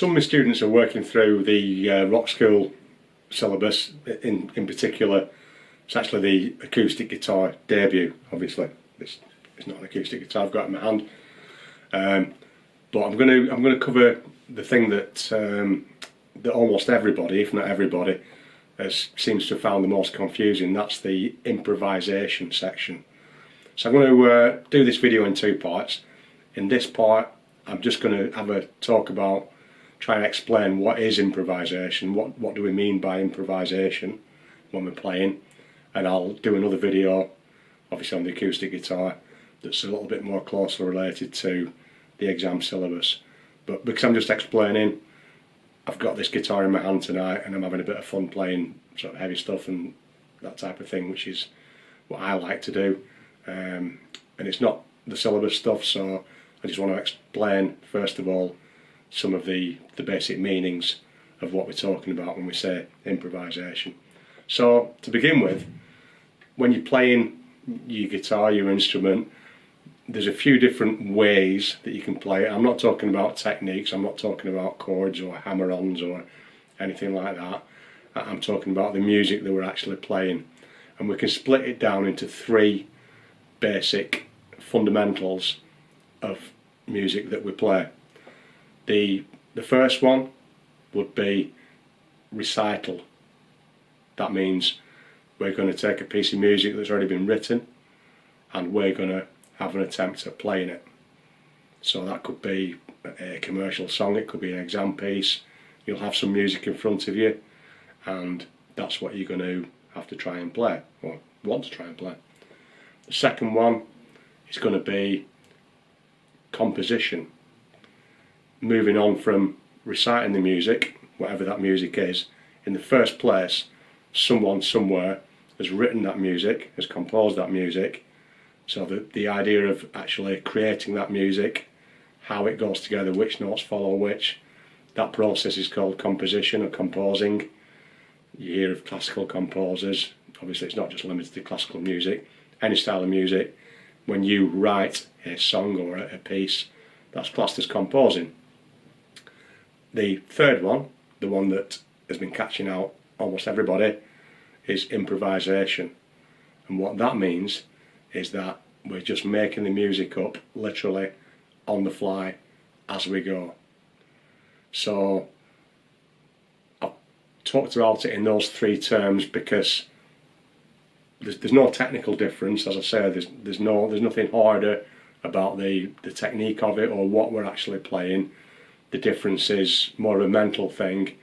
Some of my students are working through the Rockschool syllabus. In particular, it's actually the acoustic guitar debut. Obviously, it's not an acoustic guitar I've got in my hand, but I'm going to cover the thing that that almost everybody, if not everybody, seems to have found the most confusing. That's the improvisation section. So I'm going to do this video in two parts. In this part, I'm just going to have a talk about, try and explain what is improvisation, what do we mean by improvisation when we're playing, and I'll do another video, obviously on the acoustic guitar, that's a little bit more closely related to the exam syllabus. But because I'm just explaining, I've got this guitar in my hand tonight and I'm having a bit of fun playing sort of heavy stuff and that type of thing, which is what I like to do. And it's not the syllabus stuff, so I just want to explain first of all some of the basic meanings of what we're talking about when we say improvisation. So to begin with, when you're playing your guitar, your instrument, there's a few different ways that you can play it. I'm not talking about techniques, I'm not talking about chords or hammer-ons or anything like that. I'm talking about the music that we're actually playing. And we can split it down into three basic fundamentals of music that we play. The first one would be recital. That means we're going to take a piece of music that's already been written and we're going to have an attempt at playing it. So that could be a commercial song, it could be an exam piece. You'll have some music in front of you and that's what you're going to have to try and play, or want to try and play. The second one is going to be composition. Moving on from reciting the music, whatever that music is, in the first place, someone somewhere has written that music, has composed that music. So the idea of actually creating that music, how it goes together, which notes follow which, that process is called composition or composing. You hear of classical composers, obviously it's not just limited to classical music, any style of music. When you write a song or a piece, that's classed as composing. The third one, the one that has been catching out almost everybody, is improvisation. And what that means is that we're just making the music up literally on the fly as we go. So I've talked about it in those three terms because there's no technical difference. As I say, there's nothing harder about the technique of it or what we're actually playing. The difference is more of a mental thing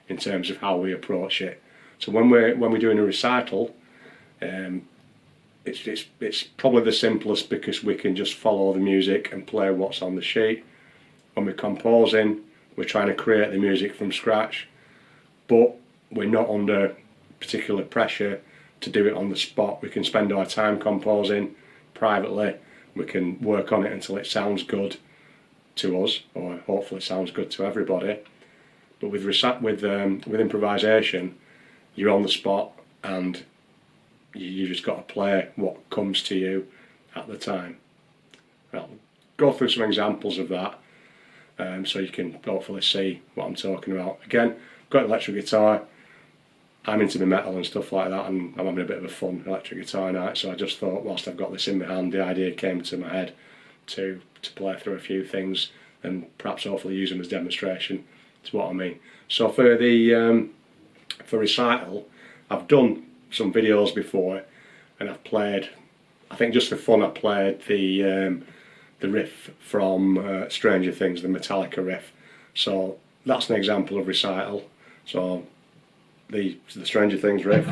in terms of how we approach it. So when we're doing a recital, it's probably the simplest because we can just follow the music and play what's on the sheet. When we're composing, we're trying to create the music from scratch, but we're not under particular pressure to do it on the spot. We can spend our time composing privately. We can work on it until it sounds good to us, or hopefully it sounds good to everybody. But with improvisation, you're on the spot and you just got to play what comes to you at the time. I'll go through some examples of that so you can hopefully see what I'm talking about. Again, I've got an electric guitar. I'm into the metal and stuff like that, and I'm having a bit of a fun electric guitar night, so I just thought whilst I've got this in my hand, the idea came to my head to play through a few things and perhaps hopefully use them as demonstration. That's what I mean. So for the for recital, I've done some videos before and I've played, I think just for fun, I played the riff from Stranger Things, the Metallica riff. So that's an example of recital. So the Stranger Things riff.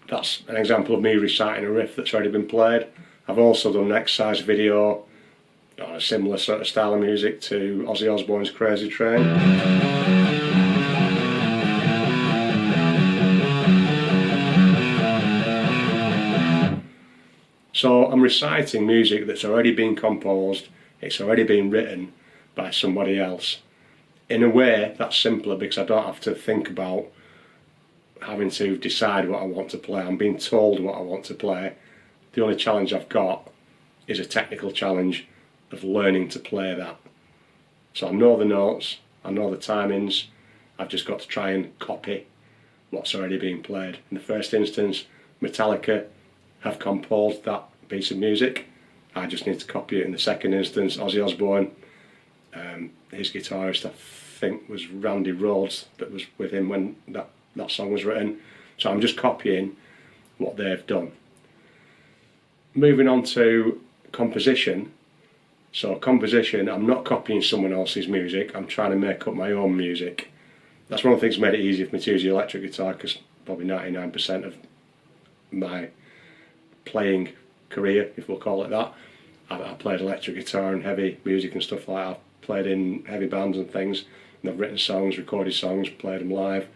That's an example of me reciting a riff that's already been played. I've also done an exercise video on a similar sort of style of music to Ozzy Osbourne's Crazy Train. So I'm reciting music that's already been composed, it's already been written by somebody else. In a way that's simpler because I don't have to think about having to decide what I want to play. I'm being told what I want to play. The only challenge I've got is a technical challenge of learning to play that. So I know the notes, I know the timings, I've just got to try and copy what's already being played. In the first instance, Metallica have composed that piece of music. I just need to copy it. In the second instance, Ozzy Osbourne, his guitarist, I think was Randy Rhoads, that was with him when that song was written. So I'm just copying what they've done. Moving on to composition. So composition, I'm not copying someone else's music, I'm trying to make up my own music. That's one of the things that made it easier for me to use the electric guitar, because probably 99% of my playing career, if we'll call it that, I played electric guitar and heavy music and stuff like that. I've played in heavy bands and things, and I've written songs, recorded songs, played them live.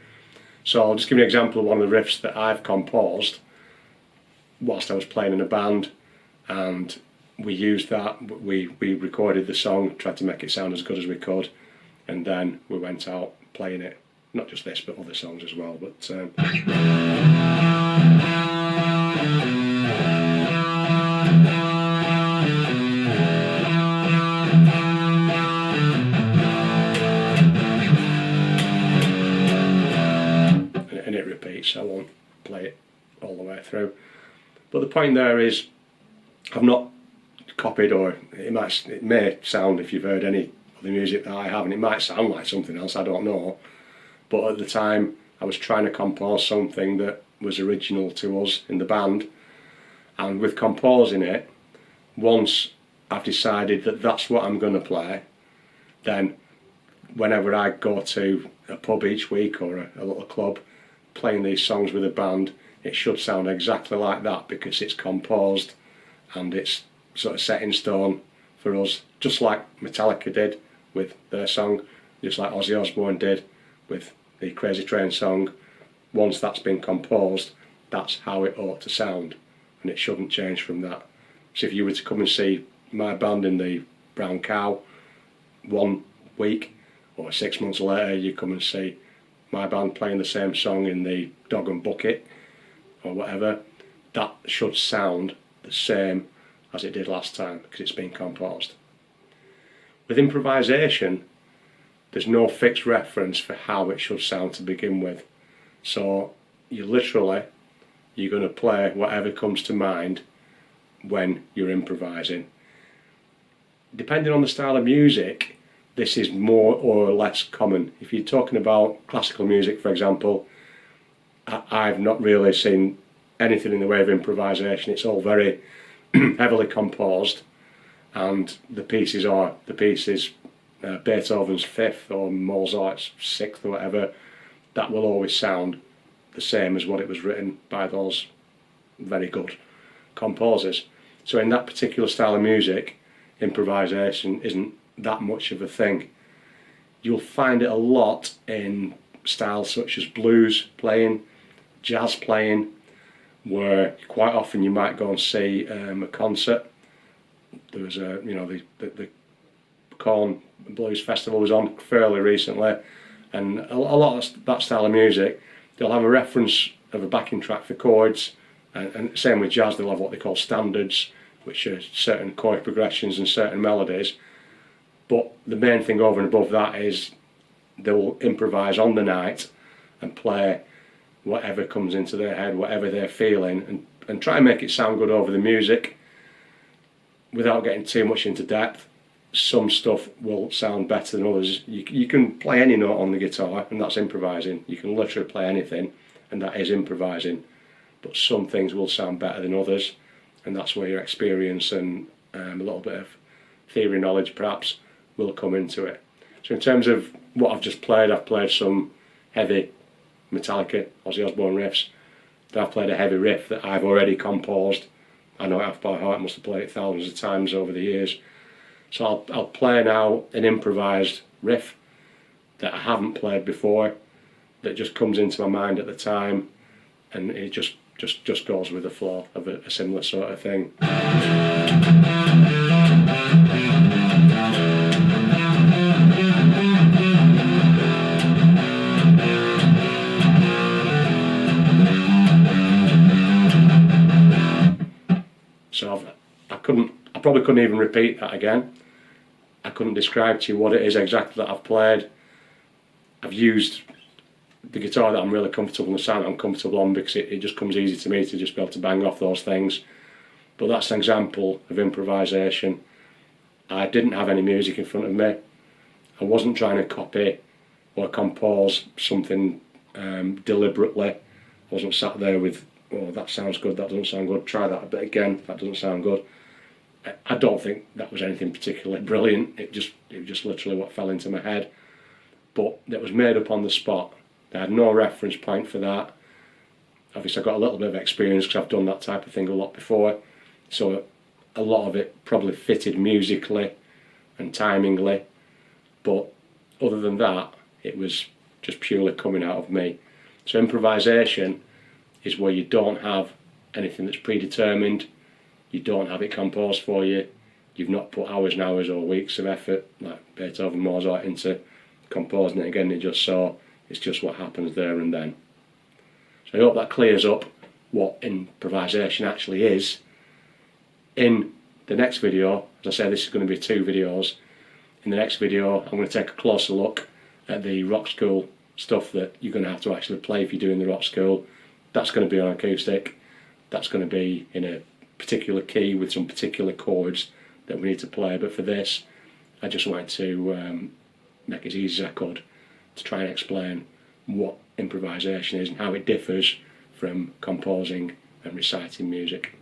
So I'll just give you an example of one of the riffs that I've composed whilst I was playing in a band, and we used that, we recorded the song, tried to make it sound as good as we could, and then we went out playing it. Not just this, but other songs as well. But and it repeats, I won't play it all the way through. But the point there is, I've not copied, or it may sound, if you've heard any of the music that I have, and it might sound like something else, I don't know. But at the time, I was trying to compose something that was original to us in the band, and with composing it, once I've decided that that's what I'm going to play, then whenever I go to a pub each week or a little club playing these songs with a band, it should sound exactly like that, because it's composed and it's sort of set in stone for us, just like Metallica did with their song, just like Ozzy Osbourne did with the Crazy Train song. Once that's been composed, that's how it ought to sound, and it shouldn't change from that. So if you were to come and see my band in the Brown Cow 1 week, or 6 months later you come and see my band playing the same song in the Dog and Bucket or whatever, that should sound the same as it did last time, because it's been composed. With improvisation, there's no fixed reference for how it should sound to begin with. So you're going to play whatever comes to mind when you're improvising. Depending on the style of music, this is more or less common. If you're talking about classical music, for example, I've not really seen anything in the way of improvisation. It's all very heavily composed, and the pieces Beethoven's fifth or Mozart's sixth or whatever, that will always sound the same as what it was written by those very good composers. So in that particular style of music, improvisation isn't that much of a thing. You'll find it a lot in styles such as blues playing, jazz playing, where quite often you might go and see a concert. There was the Corn Blues Festival was on fairly recently, and a lot of that style of music, they'll have a reference of a backing track for chords, and same with jazz, they'll have what they call standards, which are certain chord progressions and certain melodies. But the main thing over and above that is they'll improvise on the night and play whatever comes into their head, whatever they're feeling, and try and make it sound good over the music without getting too much into depth. Some stuff will sound better than others. You can play any note on the guitar, and that's improvising. You can literally play anything, and that is improvising. But some things will sound better than others, and that's where your experience and a little bit of theory knowledge perhaps will come into it. So in terms of what I've just played, I've played some heavy Metallica, Ozzy Osbourne riffs. Then I've played a heavy riff that I've already composed. I know it off by heart, I must have played it thousands of times over the years. So I'll play now an improvised riff that I haven't played before, that just comes into my mind at the time, and it just goes with the flow of a similar sort of thing. So I probably couldn't even repeat that again. I couldn't describe to you what it is exactly that I've played. I've used the guitar that I'm really comfortable and the sound I'm comfortable on, because it just comes easy to me to just be able to bang off those things. But that's an example of improvisation. I didn't have any music in front of me. I wasn't trying to copy or compose something deliberately. I wasn't sat there with, oh, that sounds good, that doesn't sound good, try that a bit again, that doesn't sound good. I don't think that was anything particularly brilliant. It was just literally what fell into my head. But it was made up on the spot. I had no reference point for that. Obviously I got a little bit of experience because I've done that type of thing a lot before. So a lot of it probably fitted musically and timingly. But other than that, it was just purely coming out of me. So improvisation is where you don't have anything that's predetermined. You don't have it composed for you. You've not put hours and hours or weeks of effort, like Beethoven, Mozart, into composing it again. It's just what happens there and then. So I hope that clears up what improvisation actually is. In the next video, as I say, this is going to be 2 videos. In the next video, I'm going to take a closer look at the Rockschool stuff that you're going to have to actually play if you're doing the Rockschool. That's going to be on acoustic. That's going to be in a particular key with some particular chords that we need to play. But for this, I just wanted to make it as easy as I could to try and explain what improvisation is and how it differs from composing and reciting music.